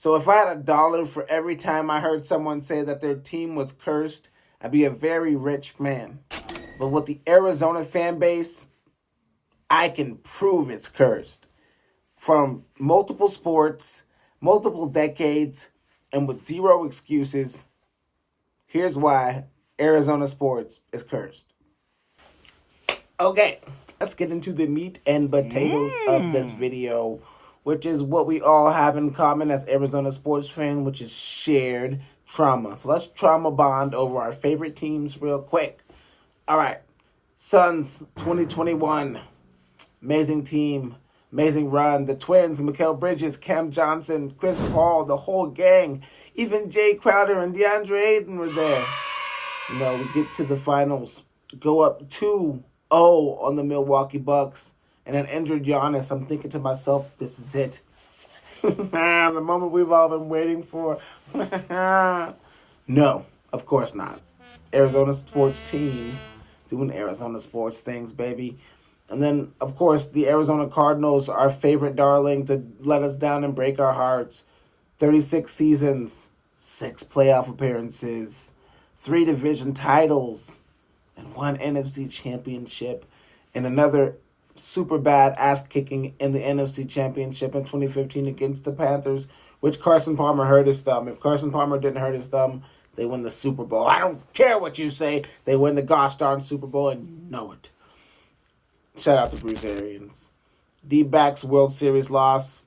So if I had $1 for every time I heard someone say that their team was cursed, I'd be a very rich man. But with the Arizona fan base, I can prove it's cursed. From multiple sports, multiple decades, and with zero excuses, here's why Arizona sports is cursed. Okay, let's get into the meat and potatoes of this video, which is what we all have in common as Arizona sports fans, which is shared trauma. So let's trauma bond over our favorite teams real quick. All right, Suns 2021, amazing team, amazing run. The Twins, Mikal Bridges, Cam Johnson, Chris Paul, the whole gang, even Jay Crowder and DeAndre Ayton were there. We get to the finals, go up 2-0 on the Milwaukee Bucks, and an injured Giannis. I'm thinking to myself, this is it. The moment we've all been waiting for. No, of course not. Arizona sports teams doing Arizona sports things, baby. And then, of course, the Arizona Cardinals, our favorite darling, to let us down and break our hearts. 36 seasons, 6 playoff appearances, 3 division titles, and 1 NFC championship, and another super bad ass-kicking in the NFC championship in 2015 against the Panthers, which Carson Palmer hurt his thumb. If Carson Palmer didn't hurt his thumb, they win the Super Bowl. I don't care what you say. They win the gosh darn Super Bowl, and you know it. Shout out to Bruce Arians. D-backs World Series loss.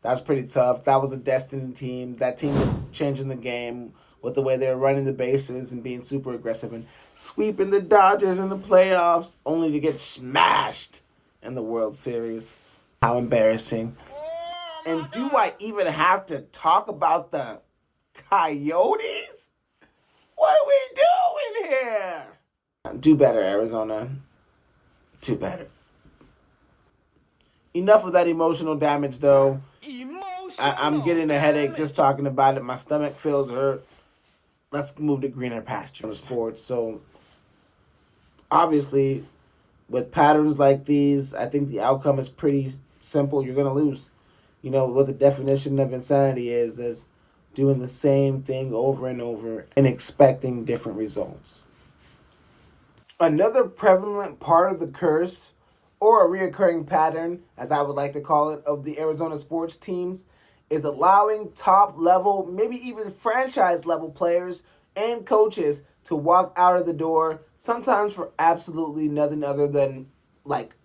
That was pretty tough. That was a destined team. That team was changing the game with the way they were running the bases and being super aggressive and sweeping the Dodgers in the playoffs, only to get smashed in the World Series. How embarrassing. And do I even have to talk about the Coyotes? What are we doing here? Do better, Arizona. Do better. Enough of that emotional damage, though. I'm getting a headache just talking about it. My stomach feels hurt. Let's move to greener pasture sports. So, obviously, with patterns like these, I think the outcome is pretty simple. You're going to lose. What the definition of insanity is doing the same thing over and over and expecting different results. Another prevalent part of the curse, or a reoccurring pattern, as I would like to call it, of the Arizona sports teams, is allowing top-level, maybe even franchise-level players and coaches to walk out of the door, sometimes for absolutely nothing other than,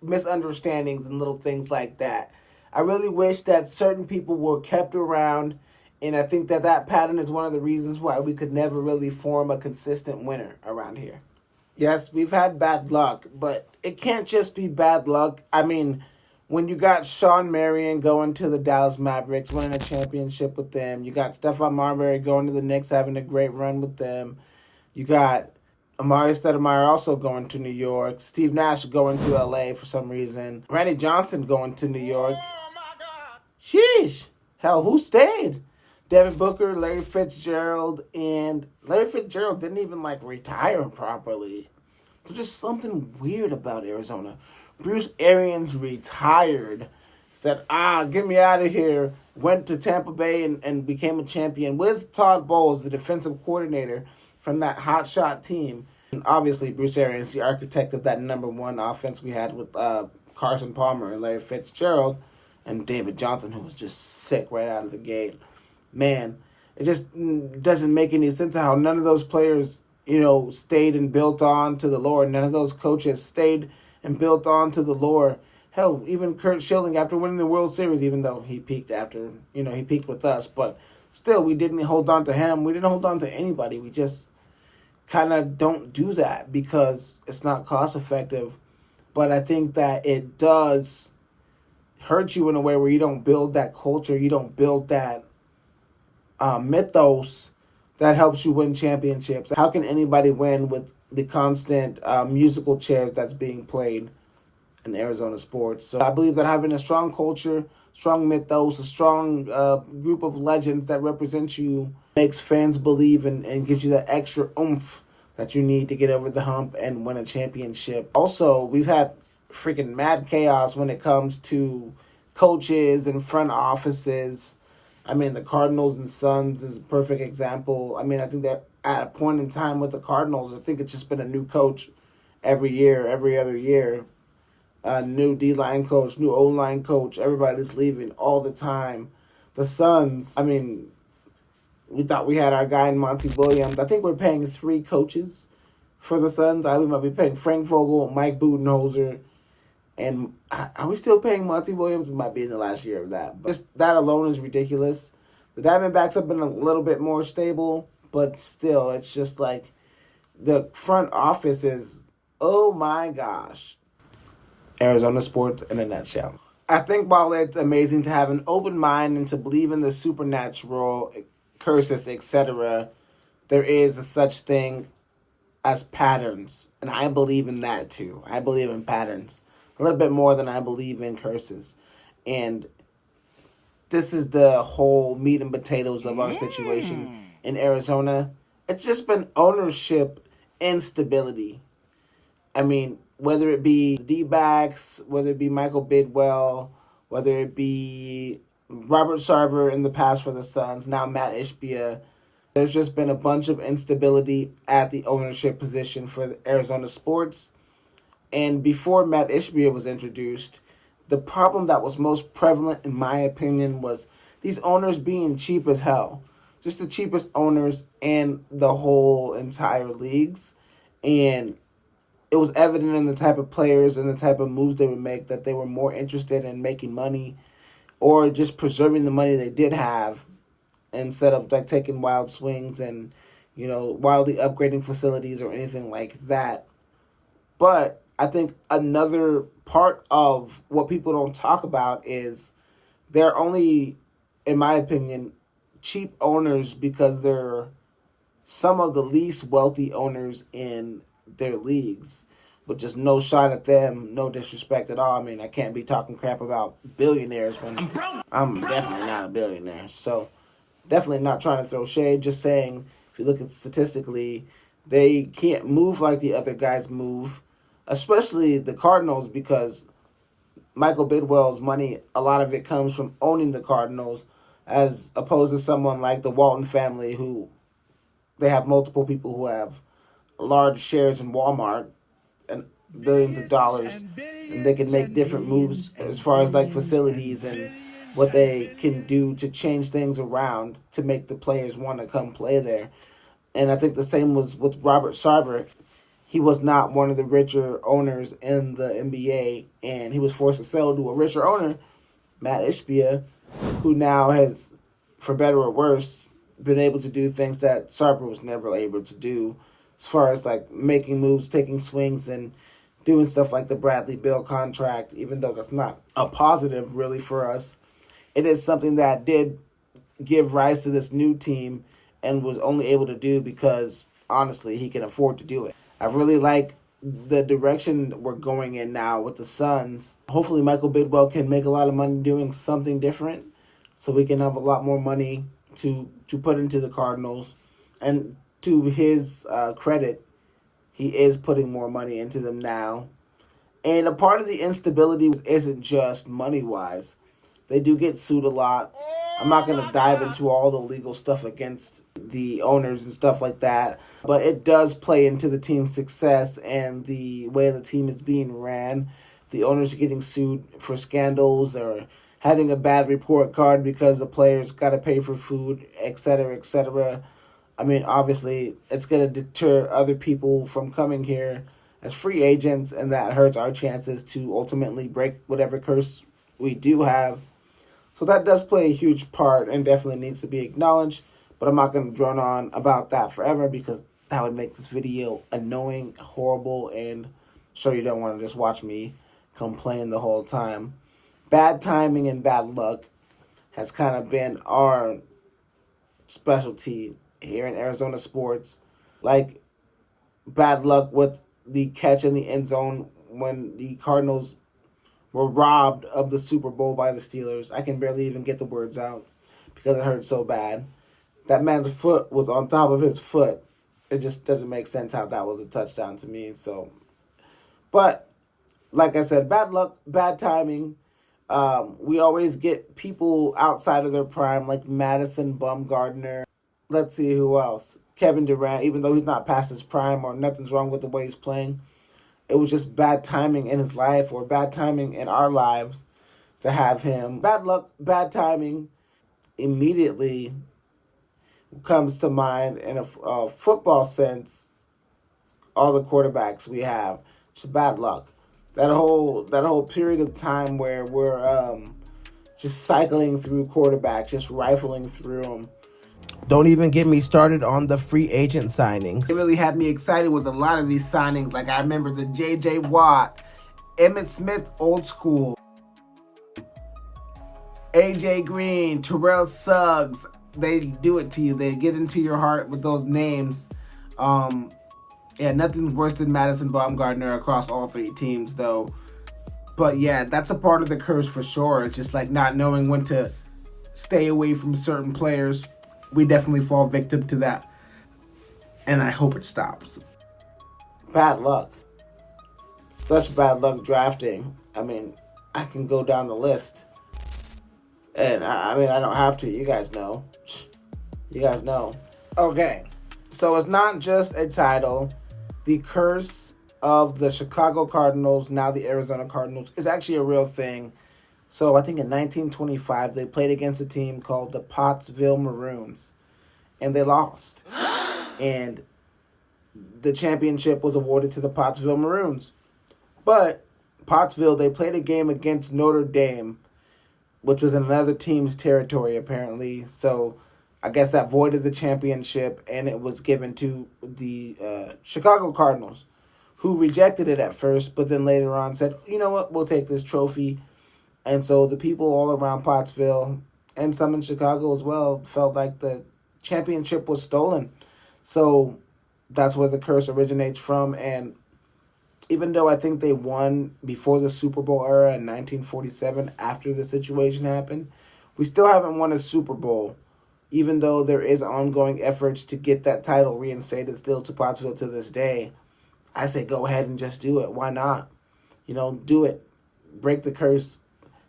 misunderstandings and little things like that. I really wish that certain people were kept around, and I think that pattern is one of the reasons why we could never really form a consistent winner around here. Yes, we've had bad luck, but it can't just be bad luck. I mean, when you got Sean Marion going to the Dallas Mavericks, winning a championship with them, you got Stephon Marbury going to the Knicks, having a great run with them, you got Amari Stoudemire also going to New York, Steve Nash going to LA for some reason, Randy Johnson going to New York. Oh my God! Sheesh! Hell, who stayed? Devin Booker, Larry Fitzgerald, and Larry Fitzgerald didn't even retire properly. There's just something weird about Arizona. Bruce Arians retired, said, get me out of here, went to Tampa Bay and became a champion with Todd Bowles, the defensive coordinator from that hotshot team. And obviously, Bruce Arians, the architect of that number one offense we had with Carson Palmer and Larry Fitzgerald and David Johnson, who was just sick right out of the gate. Man, it just doesn't make any sense how none of those players, stayed and built on to the lore. None of those coaches stayed and built on to the lore. Hell, even Curt Schilling, after winning the World Series, even though he peaked after, he peaked with us, but still, we didn't hold on to him. We didn't hold on to anybody. We just kind of don't do that because it's not cost effective. But I think that it does hurt you in a way where you don't build that culture. You don't build that mythos that helps you win championships. How can anybody win with the constant musical chairs that's being played in Arizona sports? So I believe that having a strong culture, strong mythos, a strong group of legends that represent you makes fans believe and gives you that extra oomph that you need to get over the hump and win a championship. Also, we've had freaking mad chaos when it comes to coaches and front offices I mean, the Cardinals and Suns is a perfect example. I mean, I think that at a point in time with the Cardinals, I think it's just been a new coach every year, every other year. A new D-line coach, new O-line coach. Everybody's leaving all the time. The Suns, I mean, we thought we had our guy in Monty Williams. I think we're paying 3 coaches for the Suns. We might be paying Frank Vogel, Mike Budenholzer, and are we still paying Monty Williams? We might be in the last year of that. But just that alone is ridiculous. The Diamondbacks have been a little bit more stable, but still, it's just like the front office is, oh my gosh. Arizona sports in a nutshell. I think while it's amazing to have an open mind and to believe in the supernatural, curses, etc., there is a such thing as patterns. And I believe in that too. I believe in patterns a little bit more than I believe in curses. And this is the whole meat and potatoes of our situation in Arizona. It's just been ownership instability. I mean, whether it be the D-backs, whether it be Michael Bidwell, whether it be Robert Sarver in the past for the Suns, now Matt Ishbia, there's just been a bunch of instability at the ownership position for Arizona sports. And before Matt Ishbia was introduced, the problem that was most prevalent, in my opinion, was these owners being cheap as hell. Just the cheapest owners in the whole entire leagues. And it was evident in the type of players and the type of moves they would make that they were more interested in making money or just preserving the money they did have instead of like taking wild swings and, you know, wildly upgrading facilities or anything like that. But I think another part of what people don't talk about is they're only, in my opinion, cheap owners because they're some of the least wealthy owners in their leagues, but just no shot at them, no disrespect at all. I mean, I can't be talking crap about billionaires when I'm definitely not a billionaire. So definitely not trying to throw shade, just saying if you look at statistically, they can't move like the other guys move, especially the Cardinals, because Michael Bidwell's money, a lot of it comes from owning the Cardinals, as opposed to someone like the Walton family, who they have multiple people who have large shares in Walmart and billions of dollars, and they can make different moves as far as like facilities and what they can do to change things around to make the players want to come play there. And I think the same was with Robert Sarver. He was not one of the richer owners in the NBA, and he was forced to sell to a richer owner, Matt Ishbia, who now has, for better or worse, been able to do things that Sarver was never able to do, as far as like making moves, taking swings, and doing stuff like the Bradley Beal contract. Even though that's not a positive really for us, it is something that did give rise to this new team and was only able to do because, honestly, he can afford to do it. I really like the direction we're going in now with the Suns. Hopefully Michael Bidwell can make a lot of money doing something different so we can have a lot more money to put into the Cardinals. And to his credit, he is putting more money into them now. And a part of the instability isn't just money-wise. They do get sued a lot. I'm not going to dive into all the legal stuff against the owners and stuff like that, but it does play into the team's success and the way the team is being ran. The owners are getting sued for scandals or having a bad report card because the players got to pay for food, etc., etc. I mean, obviously, it's going to deter other people from coming here as free agents, and that hurts our chances to ultimately break whatever curse we do have. So that does play a huge part and definitely needs to be acknowledged, but I'm not going to drone on about that forever because that would make this video annoying, horrible, and sure you don't want to just watch me complain the whole time. Bad timing and bad luck has kind of been our specialty here in Arizona sports. Like, bad luck with the catch in the end zone when the Cardinals were robbed of the Super Bowl by the Steelers. I can barely even get the words out because it hurt so bad. That man's foot was on top of his foot. It just doesn't make sense how that was a touchdown to me. So, but like I said, bad luck, bad timing. We always get people outside of their prime, like Madison Bumgarner. Let's see who else. Kevin Durant, even though he's not past his prime or nothing's wrong with the way he's playing, it was just bad timing in his life or bad timing in our lives to have him. Bad luck, bad timing immediately comes to mind in a football sense. All the quarterbacks we have, just bad luck. That whole period of time where we're just cycling through quarterbacks, just rifling through them. Don't even get me started on the free agent signings. It really had me excited with a lot of these signings. Like I remember the J.J. Watt, Emmitt Smith, old school, A.J. Green, Terrell Suggs. They do it to you. They get into your heart with those names. Yeah, nothing's worse than Madison Bumgarner across all three teams, though. But yeah, that's a part of the curse for sure. It's just like not knowing when to stay away from certain players. We definitely fall victim to that. And I hope it stops. Bad luck. Such bad luck drafting. I mean, I can go down the list. And I mean, I don't have to. You guys know. You guys know. Okay. So it's not just a title. The curse of the Chicago Cardinals, now the Arizona Cardinals, is actually a real thing. So I think in 1925, they played against a team called the Pottsville Maroons. And they lost. And the championship was awarded to the Pottsville Maroons. But Pottsville, they played a game against Notre Dame, which was in another team's territory apparently. So I guess that voided the championship, and it was given to the Chicago Cardinals, who rejected it at first, but then later on said, you know what, we'll take this trophy. And so the people all around Pottsville, and some in Chicago as well, felt like the championship was stolen. So that's where the curse originates from. And even though I think they won before the Super Bowl era in 1947, after the situation happened, we still haven't won a Super Bowl, even though there is ongoing efforts to get that title reinstated still to Pottsville to this day. I say go ahead and just do it. Why not? Do it. Break the curse.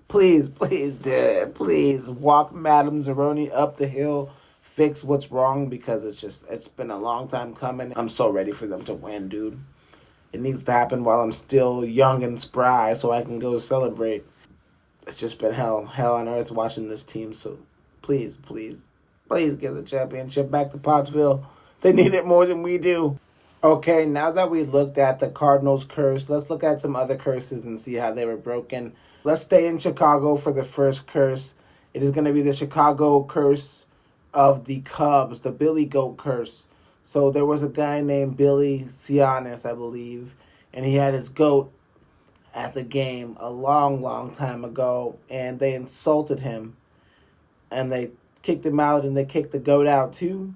Please, please do it. Please walk Madame Zeroni up the hill. Fix what's wrong, because it's been a long time coming. I'm so ready for them to win, dude. It needs to happen while I'm still young and spry so I can go celebrate. It's just been hell on earth watching this team. So please, please, please give the championship back to Pottsville. They need it more than we do. Okay, now that we looked at the Cardinals curse, let's look at some other curses and see how they were broken. Let's stay in Chicago for the first curse. It is going to be the Chicago curse of the Cubs, the Billy Goat curse. So there was a guy named Billy Cianis, I believe, and he had his goat at the game a long, long time ago, and they insulted him, and they kicked him out, and they kicked the goat out too.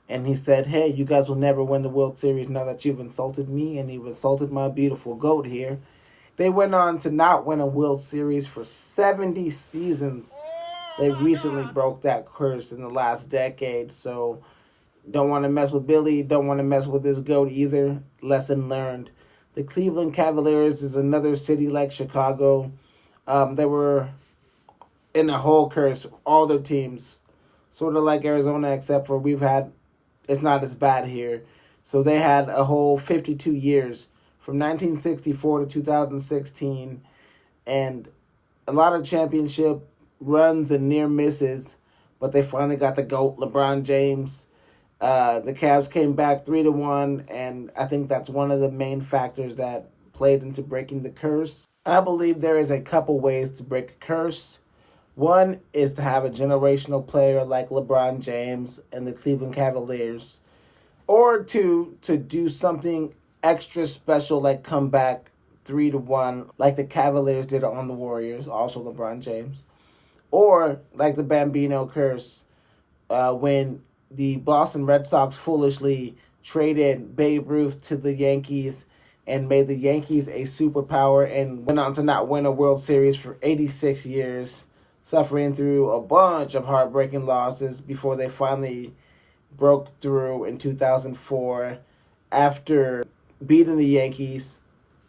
And he said, hey, you guys will never win the World Series now that you've insulted me, and you've insulted my beautiful goat here. They went on to not win a World Series for 70 seasons. They recently broke that curse in the last decade, so don't want to mess with Billy, don't want to mess with this goat either. Lesson learned. The Cleveland Cavaliers is another city like Chicago. They were in a whole curse, all their teams, sort of like Arizona, except for it's not as bad here. So they had a whole 52 years from 1964 to 2016, and a lot of championship runs and near misses, but they finally got the GOAT, LeBron James. The Cavs came back 3-1, and I think that's one of the main factors that played into breaking the curse. I believe there is a couple ways to break a curse. One is to have a generational player like LeBron James and the Cleveland Cavaliers, or two, to do something extra special like come back 3-1 like the Cavaliers did on the Warriors, also LeBron James, or like the Bambino curse when the Boston Red Sox foolishly traded Babe Ruth to the Yankees and made the Yankees a superpower and went on to not win a World Series for 86 years, suffering through a bunch of heartbreaking losses before they finally broke through in 2004 after beating the Yankees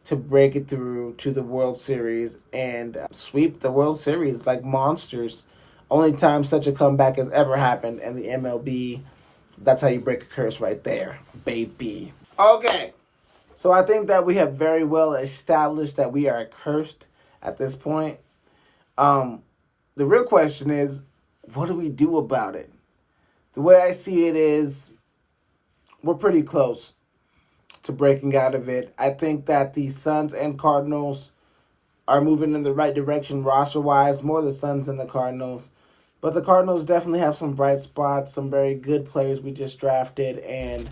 to break it through to the World Series and sweep the World Series like monsters. Only time such a comeback has ever happened in the MLB. That's how you break a curse right there, baby. Okay. So I think that we have very well established that we are cursed at this point. The real question is, what do we do about it? The way I see it is, we're pretty close to breaking out of it. I think that the Suns and Cardinals are moving in the right direction roster-wise, more the Suns than the Cardinals. But the Cardinals definitely have some bright spots, some very good players we just drafted, and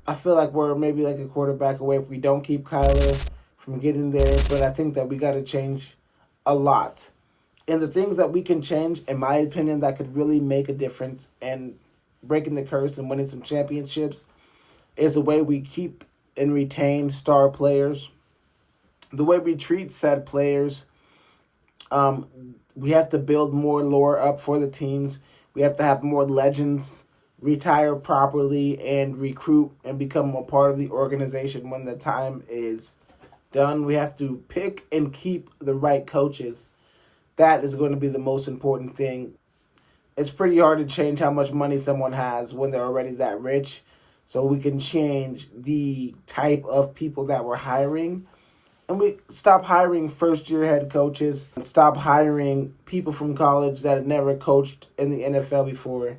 I feel like we're maybe like a quarterback away if we don't keep Kyler from getting there, but I think that we got to change a lot. And the things that we can change, in my opinion, that could really make a difference and breaking the curse and winning some championships is the way we keep and retain star players, the way we treat said players. We have to build more lore up for the teams. We have to have more legends retire properly and recruit and become a part of the organization when the time is done. We have to pick and keep the right coaches. That is going to be the most important thing. It's pretty hard to change how much money someone has when they're already that rich. So we can change the type of people that we're hiring. And we stop hiring first-year head coaches and stop hiring people from college that have never coached in the NFL before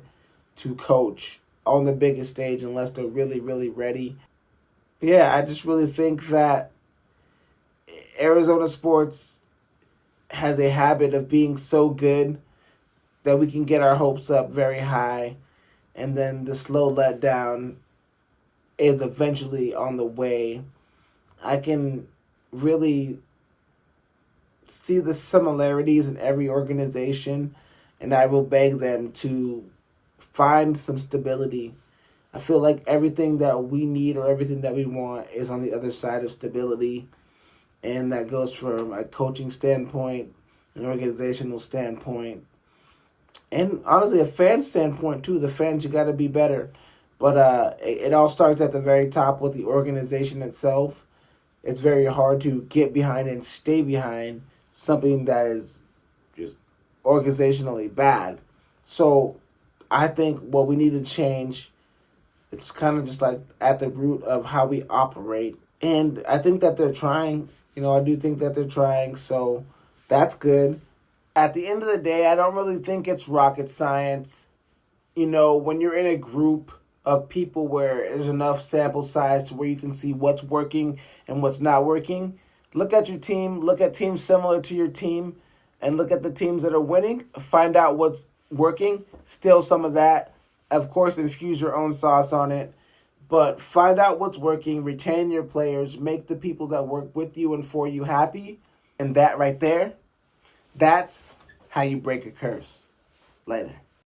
to coach on the biggest stage unless they're really, really ready. Yeah, I just really think that Arizona sports has a habit of being so good that we can get our hopes up very high, and then the slow letdown is eventually on the way. I can really see the similarities in every organization, and I will beg them to find some stability. I feel like everything that we need or everything that we want is on the other side of stability, and that goes from a coaching standpoint, an organizational standpoint, and honestly a fan standpoint too. The fans, you got to be better. But it all starts at the very top with the organization itself. It's very hard to get behind and stay behind something that is just organizationally bad. So I think what we need to change, it's kind of just like at the root of how we operate. And I think that they're trying. I do think that they're trying. So that's good. At the end of the day, I don't really think it's rocket science. When you're in a group of people where there's enough sample size to where you can see what's working and what's not working, look at your team, look at teams similar to your team, and look at the teams that are winning, find out what's working, steal some of that, of course infuse your own sauce on it, but find out what's working, retain your players, make the people that work with you and for you happy, and that right there, that's how you break a curse. Later.